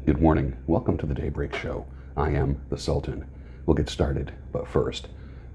Good morning. Welcome to the Daybreak Show. I am the Sultan. We'll get started, but first,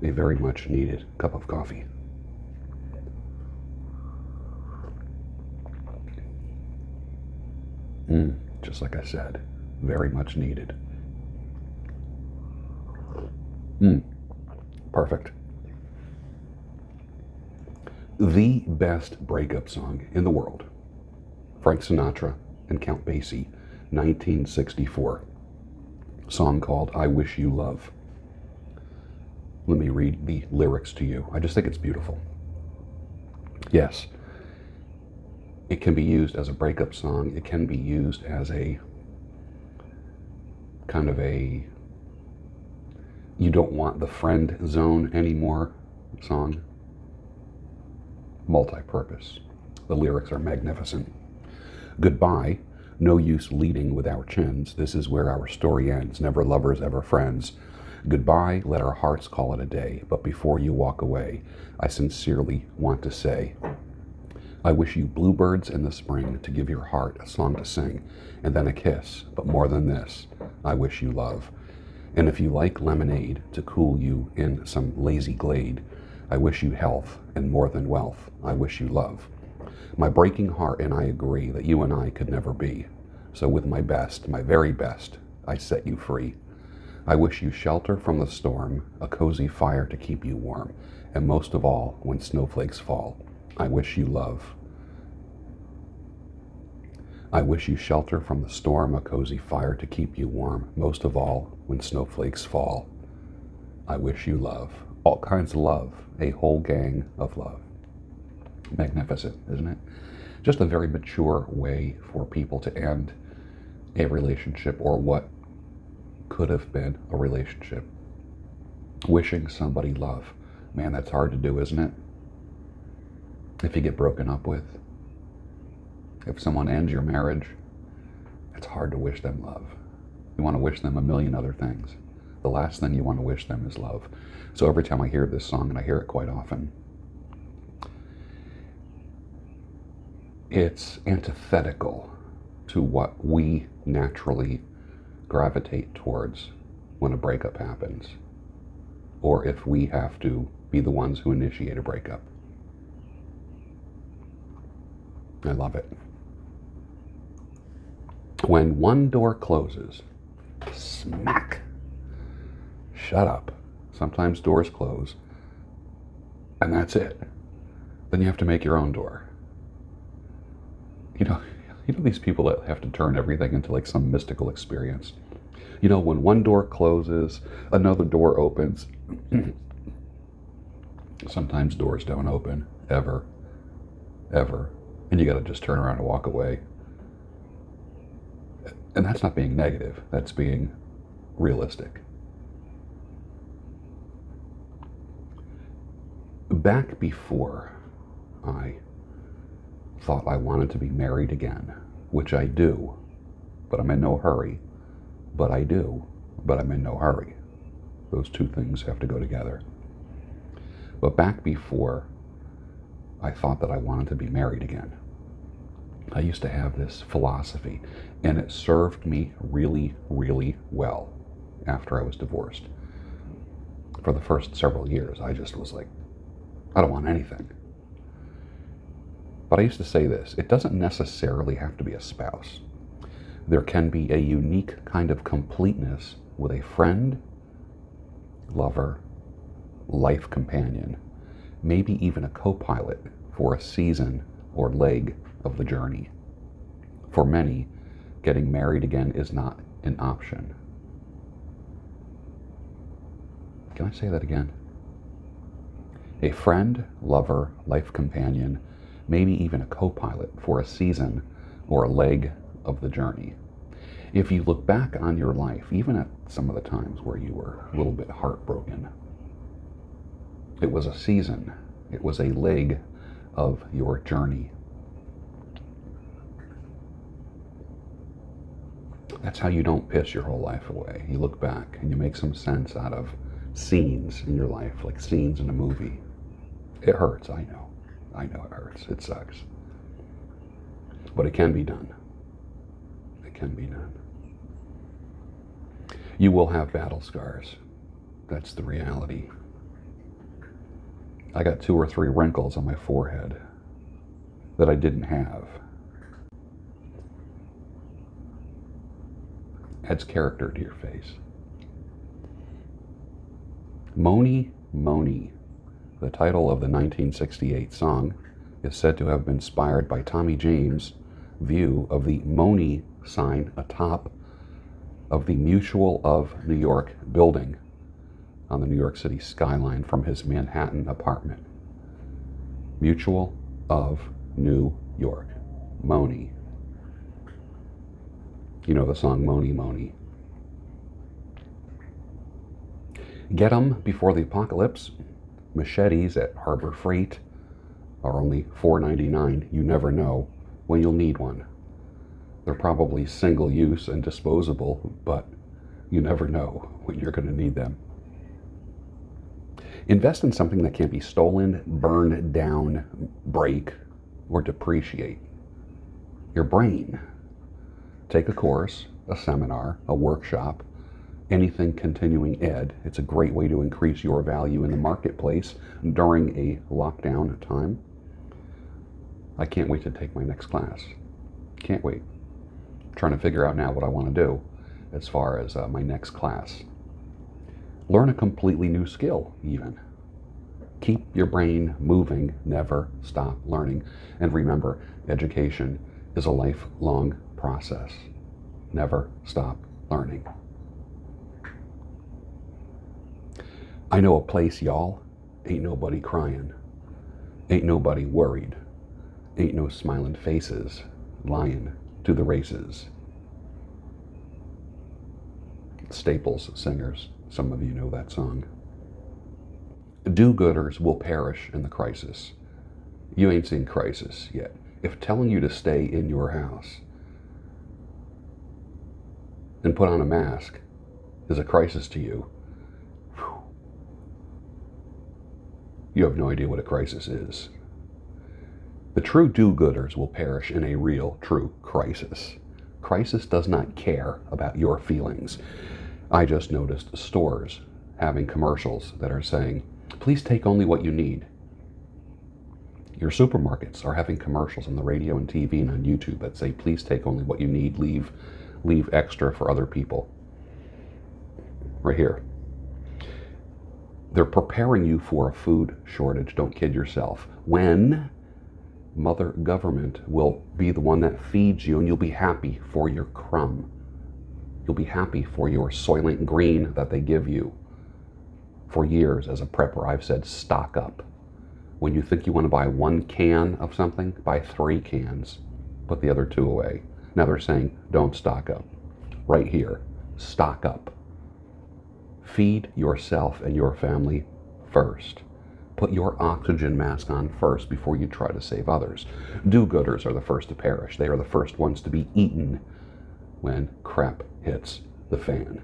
a very much needed cup of coffee. Just like I said, very much needed. Perfect. The best breakup song in the world. Frank Sinatra and Count Basie, 1964. Song called I Wish You Love. Let me read the lyrics to you. I just think it's beautiful. Yes, it can be used as a breakup song. It can be used as a kind of a you don't want the friend zone anymore song. Multi-purpose. The lyrics are magnificent. Goodbye. No use leading with our chins. This is where our story ends. Never lovers, ever friends. Goodbye. Let our hearts call it a day. But before you walk away, I sincerely want to say, I wish you bluebirds in the spring to give your heart a song to sing, and then a kiss. But more than this, I wish you love. And if you like lemonade to cool you in some lazy glade, I wish you health and more than wealth. I wish you love. My breaking heart and I agree that you and I could never be. So with my best, my very best, I set you free. I wish you shelter from the storm, a cozy fire to keep you warm, and most of all, when snowflakes fall, I wish you love. I wish you shelter from the storm, a cozy fire to keep you warm, most of all, when snowflakes fall. I wish you love. All kinds of love, a whole gang of love. Magnificent, isn't it? Just a very mature way for people to end a relationship or what could have been a relationship. Wishing somebody love. Man, that's hard to do, isn't it? If you get broken up with, if someone ends your marriage, it's hard to wish them love. You want to wish them a million other things. The last thing you want to wish them is love. So every time I hear this song, and I hear it quite often, it's antithetical to what we naturally gravitate towards when a breakup happens, or if we have to be the ones who initiate a breakup. I love it. When one door closes, smack, shut up. Sometimes doors close, and that's it. Then you have to make your own door. You know these people that have to turn everything into like some mystical experience. You know, when one door closes, another door opens. Sometimes doors don't open, ever. And you got to just turn around and walk away. And that's not being negative, that's being realistic. Back before I thought I wanted to be married again, which I do, but I'm in no hurry. But I do, but I'm in no hurry. Those two things have to go together. But back before I thought that I wanted to be married again, I used to have this philosophy, and it served me really, really well after I was divorced. For the first several years, I just was like, I don't want anything. But I used to say this, it doesn't necessarily have to be a spouse. There can be a unique kind of completeness with a friend, lover, life companion, maybe even a co-pilot for a season or leg of the journey. For many, getting married again is not an option. Can I say that again? A friend, lover, life companion, maybe even a co-pilot for a season or a leg of the journey. If you look back on your life, even at some of the times where you were a little bit heartbroken, it was a season, it was a leg of your journey. That's how you don't piss your whole life away. You look back and you make some sense out of scenes in your life, like scenes in a movie. It hurts, I know. I know it hurts. It sucks. But it can be done. It can be done. You will have battle scars. That's the reality. I got 2 or 3 wrinkles on my forehead that I didn't have. Adds character to your face. Mony Mony, the title of the 1968 song, is said to have been inspired by Tommy James' view of the Mony sign atop of the Mutual of New York building on the New York City skyline from his Manhattan apartment. Mutual of New York. Mony. You know the song Mony Mony. Get 'em before the apocalypse. Machetes at Harbor Freight are only $4.99. You never know when you'll need one. They're probably single use and disposable, but you never know when you're going to need them. Invest in something that can't be stolen, burned down, break, or depreciate. Your brain. Take a course, a seminar, a workshop, anything continuing ed. It's a great way to increase your value in the marketplace during a lockdown time. I can't wait to take my next class. Can't wait. I'm trying to figure out now what I want to do as far as my next class. Learn a completely new skill, even. Keep your brain moving, never stop learning. And remember, education is a lifelong process. Never stop learning. I know a place, y'all. Ain't nobody crying. Ain't nobody worried. Ain't no smiling faces lying to the races. Staples singers. Some of you know that song. Do-gooders will perish in the crisis. You ain't seen crisis yet. If telling you to stay in your house and put on a mask is a crisis to you, you have no idea what a crisis is. The true do-gooders will perish in a real, true crisis. Crisis does not care about your feelings. I just noticed stores having commercials that are saying, please take only what you need. Your supermarkets are having commercials on the radio and TV and on YouTube that say, please take only what you need, leave extra for other people. Right here. They're preparing you for a food shortage. Don't kid yourself. When Mother Government will be the one that feeds you, and you'll be happy for your crumb. You'll be happy for your Soylent Green that they give you. For years as a prepper, I've said stock up. When you think you want to buy 1 can of something, buy 3 cans. Put the other 2 away. Now they're saying, don't stock up. Right here, stock up. Feed yourself and your family first. Put your oxygen mask on first before you try to save others. Do-gooders are the first to perish. They are the first ones to be eaten when crap hits the fan.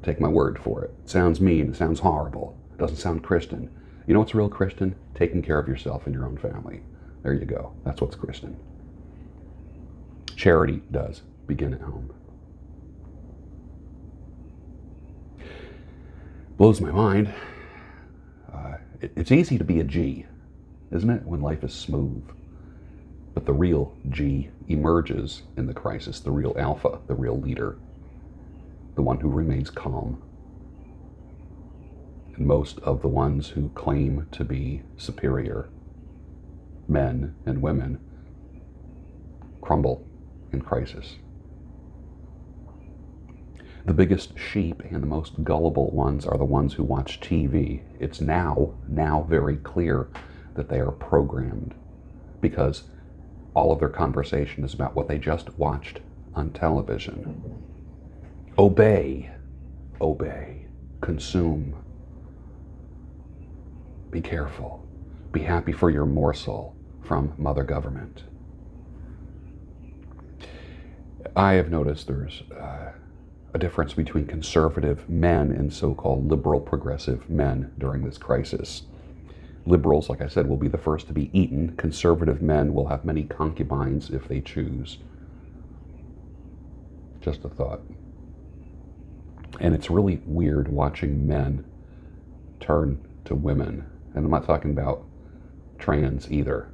Take my word for it. It sounds mean. It sounds horrible. It doesn't sound Christian. You know what's real Christian? Taking care of yourself and your own family. There you go. That's what's Christian. Charity does begin at home. Blows my mind. It's easy to be a G, isn't it, when life is smooth? But the real G emerges in the crisis, the real alpha, the real leader, the one who remains calm. And most of the ones who claim to be superior, men and women, crumble in crisis. The biggest sheep and the most gullible ones are the ones who watch TV. It's now very clear that they are programmed because all of their conversation is about what they just watched on television. Obey, obey, consume. Be careful. Be happy for your morsel from Mother Government. I have noticed there's a difference between conservative men and so-called liberal progressive men during this crisis. Liberals, like I said, will be the first to be eaten. Conservative men will have many concubines if they choose. Just a thought. And it's really weird watching men turn to women. And I'm not talking about trans either.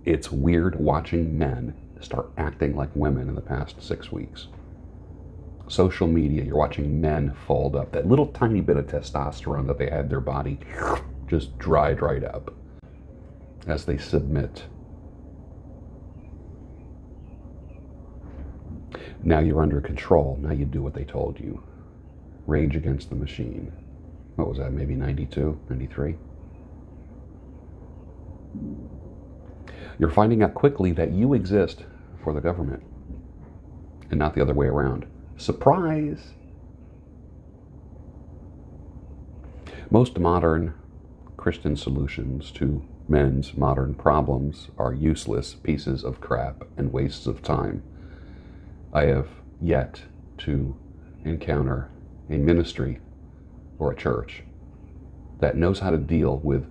It's weird watching men start acting like women in the past 6 weeks. Social media, you're watching men fold up. That little tiny bit of testosterone that they had in their body just dried right up as they submit. Now you're under control. Now you do what they told you. Rage Against the Machine. What was that, maybe 92, 93? You're finding out quickly that you exist for the government and not the other way around. Surprise! Most modern Christian solutions to men's modern problems are useless pieces of crap and wastes of time. I have yet to encounter a ministry or a church that knows how to deal with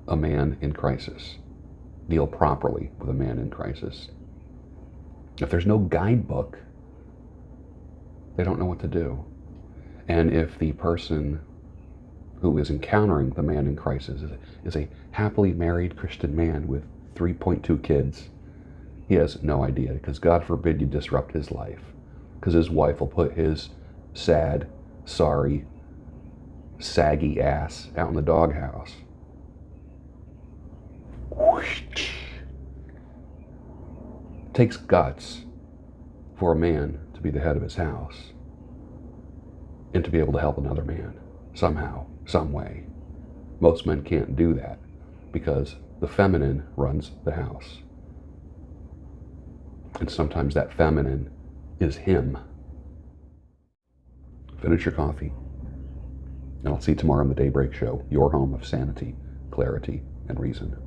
a man in crisis, deal properly with a man in crisis. If there's no guidebook, they don't know what to do. And if the person who is encountering the man in crisis is a happily married Christian man with 3.2 kids, he has no idea, because God forbid you disrupt his life, because his wife will put his sad, sorry, saggy ass out in the doghouse. It takes guts for a man to be the head of his house and to be able to help another man somehow, some way. Most men can't do that because the feminine runs the house. And sometimes that feminine is him. Finish your coffee. And I'll see you tomorrow on the Daybreak Show, your home of sanity, clarity, and reason.